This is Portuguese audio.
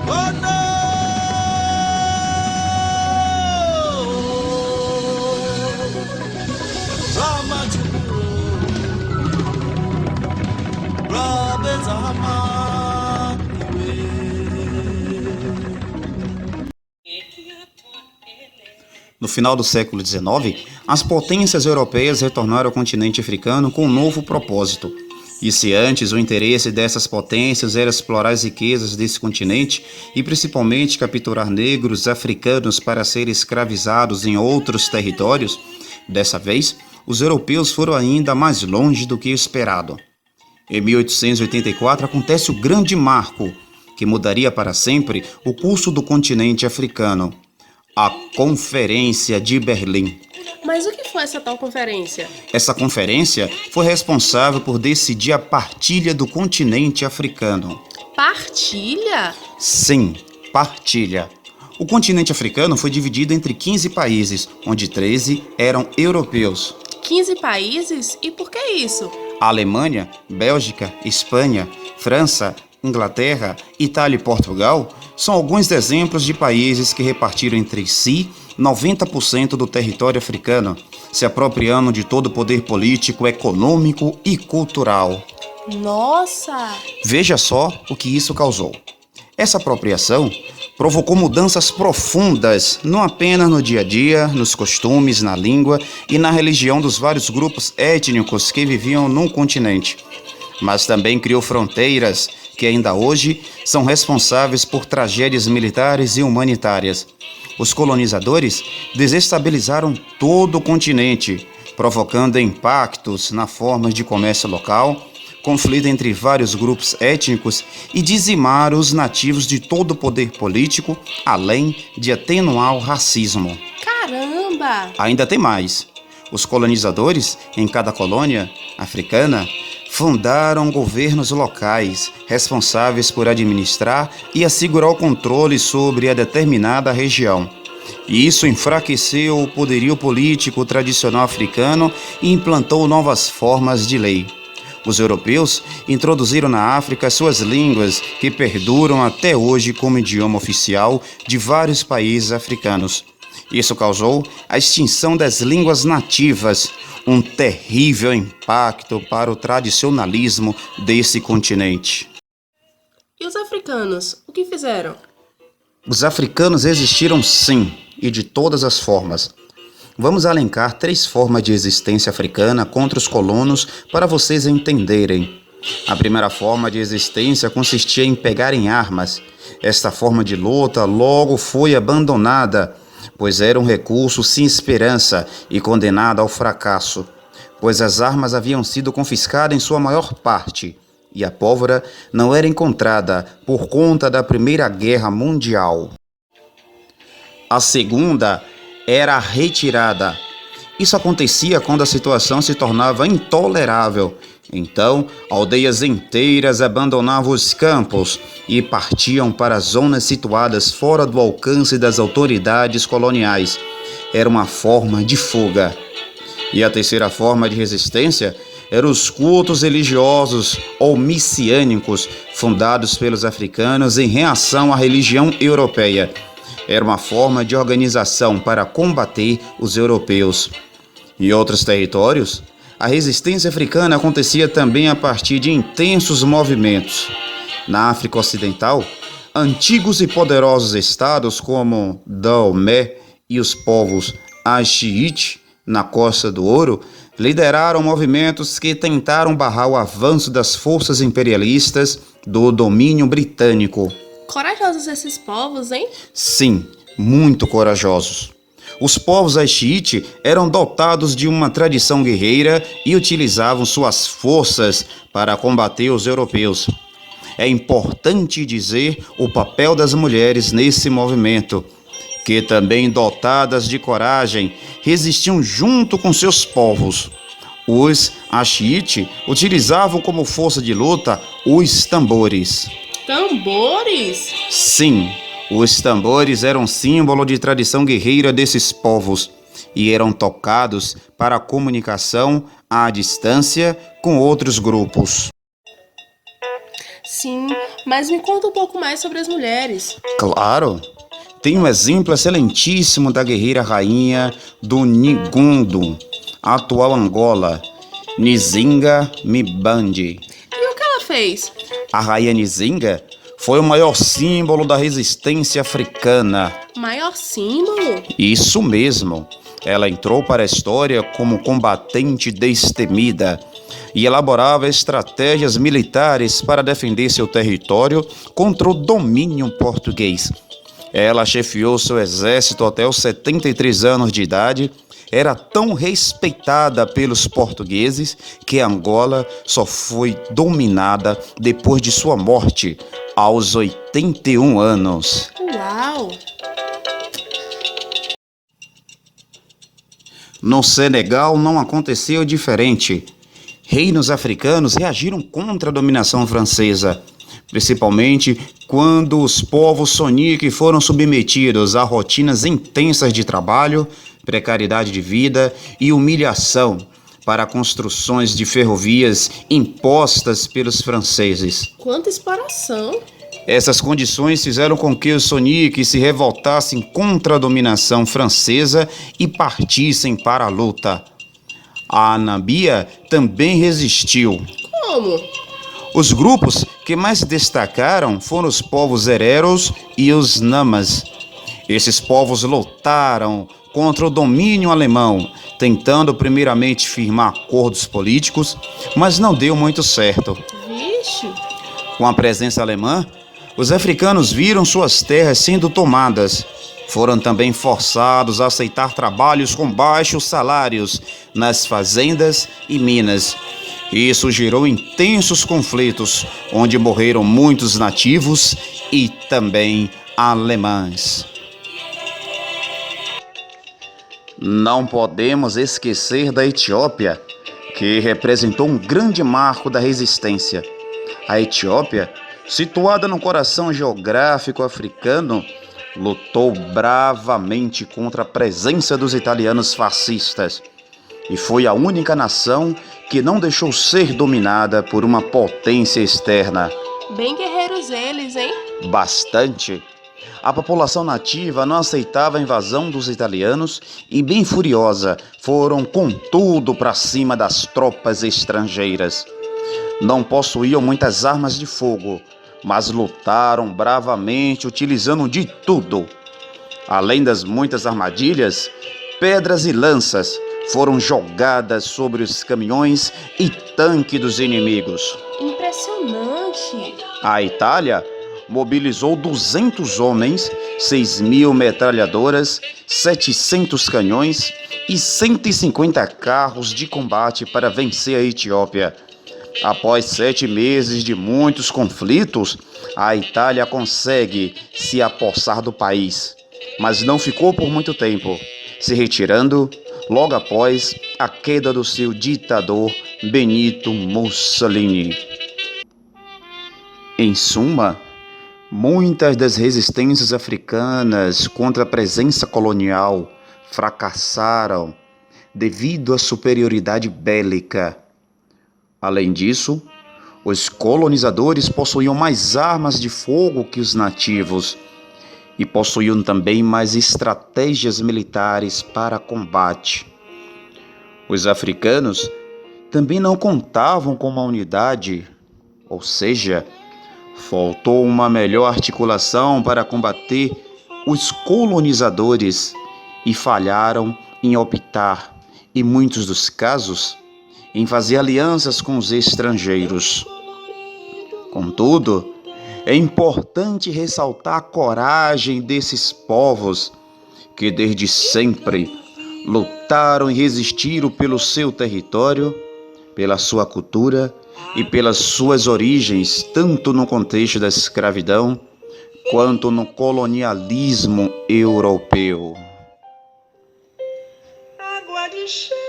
Oh no! Ramachukuro, Rabezama. No final do século XIX, as potências europeias retornaram ao continente africano com um novo propósito. E se antes o interesse dessas potências era explorar as riquezas desse continente e principalmente capturar negros africanos para serem escravizados em outros territórios, dessa vez os europeus foram ainda mais longe do que esperado. Em 1884 acontece o grande marco, que mudaria para sempre o curso do continente africano, a Conferência de Berlim. Mas o que foi essa tal conferência? Essa conferência foi responsável por decidir a partilha do continente africano. Partilha? Sim, partilha. O continente africano foi dividido entre 15 países, onde 13 eram europeus. 15 países? E por que isso? A Alemanha, Bélgica, Espanha, França, Inglaterra, Itália e Portugal são alguns exemplos de países que repartiram entre si 90% do território africano, se apropriando de todo o poder político, econômico e cultural. Nossa! Veja só o que isso causou. Essa apropriação provocou mudanças profundas, não apenas no dia a dia, nos costumes, na língua e na religião dos vários grupos étnicos que viviam no continente, mas também criou fronteiras que ainda hoje são responsáveis por tragédias militares e humanitárias. Os colonizadores desestabilizaram todo o continente, provocando impactos na forma de comércio local, conflito entre vários grupos étnicos e dizimaram os nativos de todo o poder político, além de atenuar o racismo. Caramba! Ainda tem mais. Os colonizadores, em cada colônia africana, fundaram governos locais responsáveis por administrar e assegurar o controle sobre a determinada região. E isso enfraqueceu o poderio político tradicional africano e implantou novas formas de lei. Os europeus introduziram na África suas línguas, que perduram até hoje como idioma oficial de vários países africanos. Isso causou a extinção das línguas nativas, um terrível impacto para o tradicionalismo desse continente. E os africanos, o que fizeram? Os africanos existiram sim, e de todas as formas. Vamos elencar 3 formas de existência africana contra os colonos para vocês entenderem. A primeira forma de existência consistia em pegarem armas. Esta forma de luta logo foi abandonada, pois era um recurso sem esperança e condenado ao fracasso, pois as armas haviam sido confiscadas em sua maior parte, e a pólvora não era encontrada por conta da Primeira Guerra Mundial. A segunda era a retirada. Isso acontecia quando a situação se tornava intolerável. Então, aldeias inteiras abandonavam os campos e partiam para zonas situadas fora do alcance das autoridades coloniais. Era uma forma de fuga. E a terceira forma de resistência eram os cultos religiosos ou messiânicos fundados pelos africanos em reação à religião europeia. Era uma forma de organização para combater os europeus. Em outros territórios, a resistência africana acontecia também a partir de intensos movimentos. Na África Ocidental, antigos e poderosos estados como Daomé e os povos Axiite, na Costa do Ouro, lideraram movimentos que tentaram barrar o avanço das forças imperialistas do domínio britânico. Corajosos esses povos, hein? Sim, muito corajosos. Os povos Axiite eram dotados de uma tradição guerreira e utilizavam suas forças para combater os europeus. É importante dizer o papel das mulheres nesse movimento, que também dotadas de coragem, resistiam junto com seus povos. Os Axiite utilizavam como força de luta os tambores. Tambores? Sim, os tambores eram símbolo de tradição guerreira desses povos e eram tocados para a comunicação à distância com outros grupos. Sim, mas me conta um pouco mais sobre as mulheres. Claro! Tem um exemplo excelentíssimo da guerreira rainha do Ngundu, atual Angola, Nzinga Mibandi. E o que ela fez? A rainha Nzinga foi o maior símbolo da resistência africana. Maior símbolo? Isso mesmo. Ela entrou para a história como combatente destemida e elaborava estratégias militares para defender seu território contra o domínio português. Ela chefiou seu exército até os 73 anos de idade. Era tão respeitada pelos portugueses que Angola só foi dominada depois de sua morte, aos 81 anos. Uau! No Senegal não aconteceu diferente. Reinos africanos reagiram contra a dominação francesa, principalmente quando os povos soníque foram submetidos a rotinas intensas de trabalho, precariedade de vida e humilhação para construções de ferrovias impostas pelos franceses. Quanta exploração! Essas condições fizeram com que os soníques se revoltassem contra a dominação francesa e partissem para a luta. A Namíbia também resistiu. Como? Os grupos que mais se destacaram foram os povos hereros e os namas. Esses povos lutaram contra o domínio alemão, tentando primeiramente firmar acordos políticos, mas não deu muito certo. Vixe! Com a presença alemã, os africanos viram suas terras sendo tomadas. Foram também forçados a aceitar trabalhos com baixos salários nas fazendas e minas. Isso gerou intensos conflitos, onde morreram muitos nativos e também alemães. Não podemos esquecer da Etiópia, que representou um grande marco da resistência. A Etiópia, situada no coração geográfico africano, lutou bravamente contra a presença dos italianos fascistas e foi a única nação que não deixou ser dominada por uma potência externa. Bem guerreiros eles, hein? Bastante. A população nativa não aceitava a invasão dos italianos e, bem furiosa, foram com tudo para cima das tropas estrangeiras. Não possuíam muitas armas de fogo, mas lutaram bravamente utilizando de tudo. Além das muitas armadilhas, pedras e lanças foram jogadas sobre os caminhões e tanques dos inimigos. Impressionante! A Itália mobilizou 200 homens, 6.000 metralhadoras, 700 canhões e 150 carros de combate para vencer a Etiópia. Após 7 meses de muitos conflitos, a Itália consegue se apossar do país, mas não ficou por muito tempo, se retirando logo após a queda do seu ditador Benito Mussolini. Em suma, muitas das resistências africanas contra a presença colonial fracassaram devido à superioridade bélica. Além disso, os colonizadores possuíam mais armas de fogo que os nativos e possuíam também mais estratégias militares para combate. Os africanos também não contavam com uma unidade, ou seja, faltou uma melhor articulação para combater os colonizadores e falharam em optar, em muitos dos casos, em fazer alianças com os estrangeiros. Contudo, é importante ressaltar a coragem desses povos que desde sempre lutaram e resistiram pelo seu território, pela sua cultura e pelas suas origens, tanto no contexto da escravidão quanto no colonialismo europeu. Água de cheiro.